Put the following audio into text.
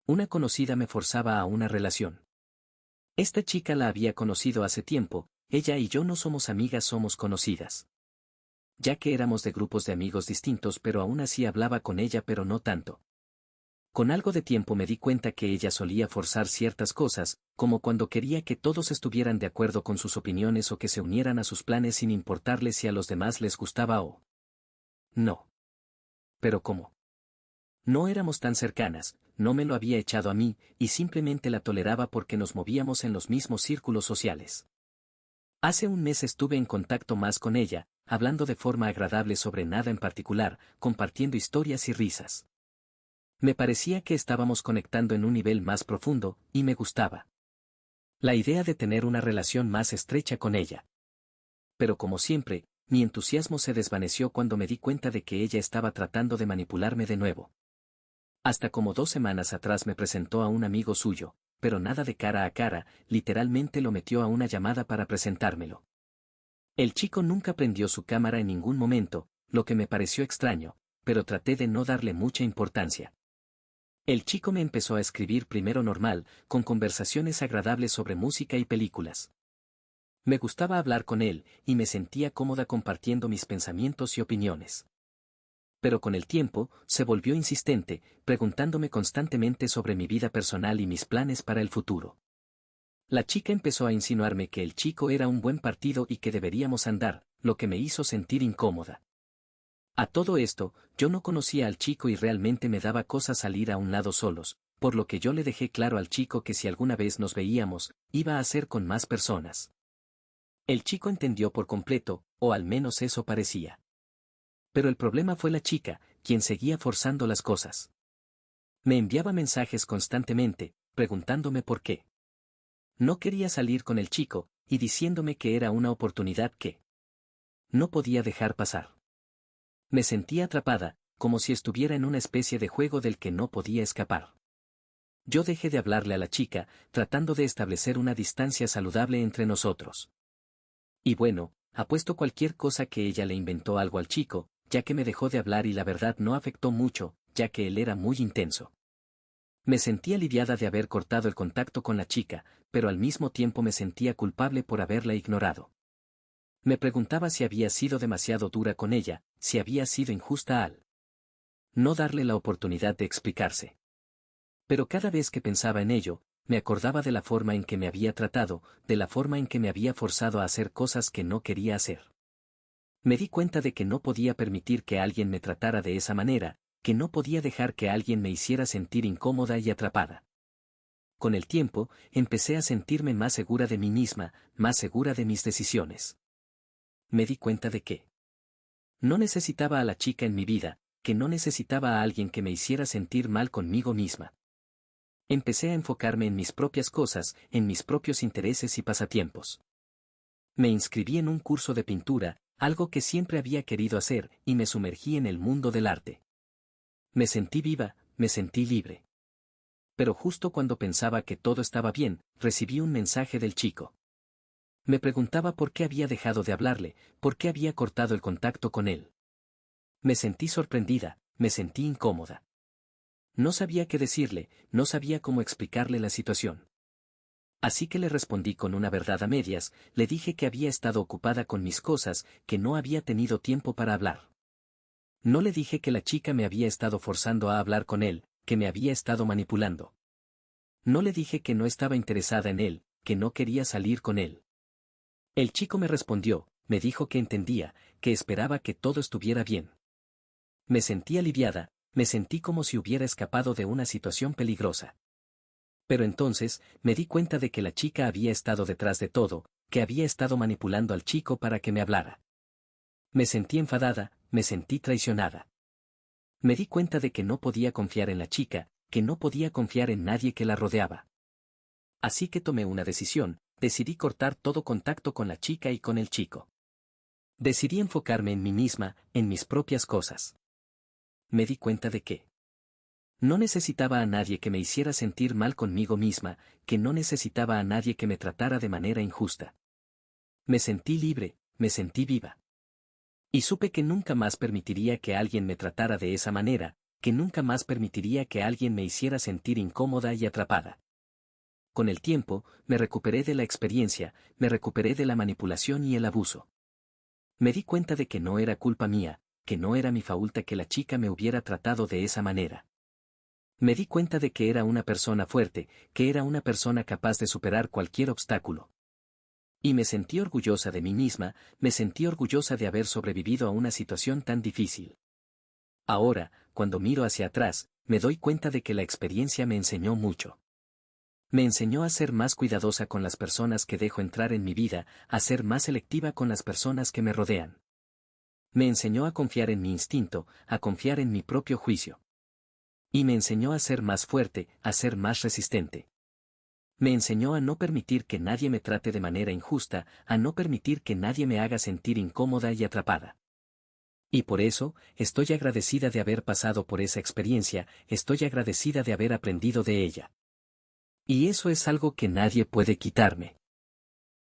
Una conocida me forzaba a una relación. Esta chica la había conocido hace tiempo, ella y yo no somos amigas, somos conocidas. Ya que éramos de grupos de amigos distintos, pero aún así hablaba con ella, pero no tanto. Con algo de tiempo me di cuenta que ella solía forzar ciertas cosas, como cuando quería que todos estuvieran de acuerdo con sus opiniones o que se unieran a sus planes sin importarles si a los demás les gustaba o no. Pero ¿cómo? No éramos tan cercanas, no me lo había echado a mí, y simplemente la toleraba porque nos movíamos en los mismos círculos sociales. Hace un mes estuve en contacto más con ella, hablando de forma agradable sobre nada en particular, compartiendo historias y risas. Me parecía que estábamos conectando en un nivel más profundo, y me gustaba la idea de tener una relación más estrecha con ella. Pero como siempre, mi entusiasmo se desvaneció cuando me di cuenta de que ella estaba tratando de manipularme de nuevo. Hasta como 2 semanas atrás me presentó a un amigo suyo, pero nada de cara a cara, literalmente lo metió a una llamada para presentármelo. El chico nunca prendió su cámara en ningún momento, lo que me pareció extraño, pero traté de no darle mucha importancia. El chico me empezó a escribir primero normal, con conversaciones agradables sobre música y películas. Me gustaba hablar con él, y me sentía cómoda compartiendo mis pensamientos y opiniones. Pero con el tiempo, se volvió insistente, preguntándome constantemente sobre mi vida personal y mis planes para el futuro. La chica empezó a insinuarme que el chico era un buen partido y que deberíamos andar, lo que me hizo sentir incómoda. A todo esto, yo no conocía al chico y realmente me daba cosa salir a un lado solos, por lo que yo le dejé claro al chico que si alguna vez nos veíamos, iba a ser con más personas. El chico entendió por completo, o al menos eso parecía. Pero el problema fue la chica, quien seguía forzando las cosas. Me enviaba mensajes constantemente, preguntándome por qué. No quería salir con el chico, y diciéndome que era una oportunidad que no podía dejar pasar. Me sentía atrapada, como si estuviera en una especie de juego del que no podía escapar. Yo dejé de hablarle a la chica, tratando de establecer una distancia saludable entre nosotros. Y bueno, apuesto cualquier cosa que ella le inventó algo al chico, ya que me dejó de hablar y la verdad no afectó mucho, ya que él era muy intenso. Me sentí aliviada de haber cortado el contacto con la chica, pero al mismo tiempo me sentía culpable por haberla ignorado. Me preguntaba si había sido demasiado dura con ella, si había sido injusta al no darle la oportunidad de explicarse. Pero cada vez que pensaba en ello, me acordaba de la forma en que me había tratado, de la forma en que me había forzado a hacer cosas que no quería hacer. Me di cuenta de que no podía permitir que alguien me tratara de esa manera, que no podía dejar que alguien me hiciera sentir incómoda y atrapada. Con el tiempo, empecé a sentirme más segura de mí misma, más segura de mis decisiones. Me di cuenta de que no necesitaba a la chica en mi vida, que no necesitaba a alguien que me hiciera sentir mal conmigo misma. Empecé a enfocarme en mis propias cosas, en mis propios intereses y pasatiempos. Me inscribí en un curso de pintura, algo que siempre había querido hacer, y me sumergí en el mundo del arte. Me sentí viva, me sentí libre. Pero justo cuando pensaba que todo estaba bien, recibí un mensaje del chico. Me preguntaba por qué había dejado de hablarle, por qué había cortado el contacto con él. Me sentí sorprendida, me sentí incómoda. No sabía qué decirle, no sabía cómo explicarle la situación. Así que le respondí con una verdad a medias, le dije que había estado ocupada con mis cosas, que no había tenido tiempo para hablar. No le dije que la chica me había estado forzando a hablar con él, que me había estado manipulando. No le dije que no estaba interesada en él, que no quería salir con él. El chico me respondió, me dijo que entendía, que esperaba que todo estuviera bien. Me sentí aliviada, me sentí como si hubiera escapado de una situación peligrosa. Pero entonces, me di cuenta de que la chica había estado detrás de todo, que había estado manipulando al chico para que me hablara. Me sentí enfadada, me sentí traicionada. Me di cuenta de que no podía confiar en la chica, que no podía confiar en nadie que la rodeaba. Así que tomé una decisión, decidí cortar todo contacto con la chica y con el chico. Decidí enfocarme en mí misma, en mis propias cosas. Me di cuenta de que no necesitaba a nadie que me hiciera sentir mal conmigo misma, que no necesitaba a nadie que me tratara de manera injusta. Me sentí libre, me sentí viva. Y supe que nunca más permitiría que alguien me tratara de esa manera, que nunca más permitiría que alguien me hiciera sentir incómoda y atrapada. Con el tiempo, me recuperé de la experiencia, me recuperé de la manipulación y el abuso. Me di cuenta de que no era culpa mía, que no era mi faulta que la chica me hubiera tratado de esa manera. Me di cuenta de que era una persona fuerte, que era una persona capaz de superar cualquier obstáculo. Y me sentí orgullosa de mí misma, me sentí orgullosa de haber sobrevivido a una situación tan difícil. Ahora, cuando miro hacia atrás, me doy cuenta de que la experiencia me enseñó mucho. Me enseñó a ser más cuidadosa con las personas que dejo entrar en mi vida, a ser más selectiva con las personas que me rodean. Me enseñó a confiar en mi instinto, a confiar en mi propio juicio. Y me enseñó a ser más fuerte, a ser más resistente. Me enseñó a no permitir que nadie me trate de manera injusta, a no permitir que nadie me haga sentir incómoda y atrapada. Y por eso, estoy agradecida de haber pasado por esa experiencia, estoy agradecida de haber aprendido de ella. Y eso es algo que nadie puede quitarme.